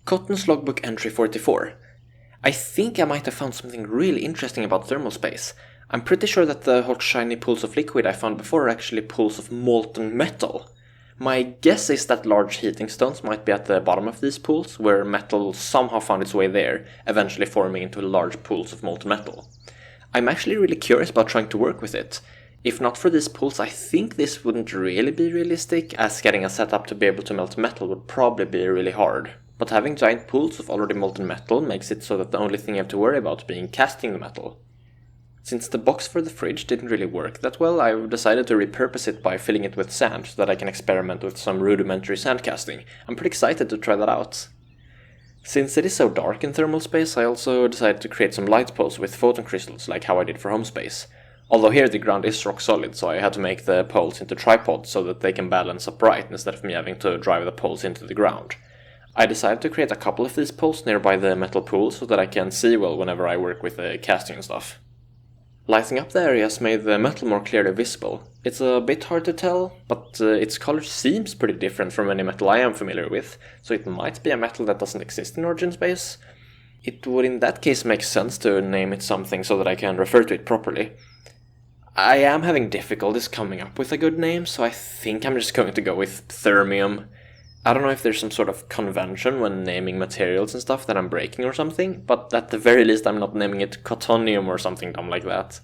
Cotton's logbook entry 44. I think I might have found something really interesting about thermal space. I'm pretty sure that the hot shiny pools of liquid I found before are actually pools of molten metal. My guess is that large heating stones might be at the bottom of these pools, where metal somehow found its way there, eventually forming into large pools of molten metal. I'm actually really curious about trying to work with it. If not for these pools, I think this wouldn't really be realistic, as getting a setup to be able to melt metal would probably be really hard. But having giant pools of already molten metal makes it so that the only thing you have to worry about being casting the metal. Since the box for the fridge didn't really work that well, I've decided to repurpose it by filling it with sand so that I can experiment with some rudimentary sand casting. I'm pretty excited to try that out. Since it is so dark in thermal space, I also decided to create some light poles with photon crystals like how I did for home space. Although here the ground is rock solid, so I had to make the poles into tripods so that they can balance upright instead of me having to drive the poles into the ground. I decided to create a couple of these poles nearby the metal pool so that I can see well whenever I work with the casting and stuff. Lighting up the areas made the metal more clearly visible. It's a bit hard to tell, but its color seems pretty different from any metal I am familiar with, so it might be a metal that doesn't exist in Origin Space. It would in that case make sense to name it something so that I can refer to it properly. I am having difficulties coming up with a good name, so I think I'm just going to go with thermium. I don't know if there's some sort of convention when naming materials and stuff that I'm breaking or something, but at the very least I'm not naming it cottonium or something dumb like that.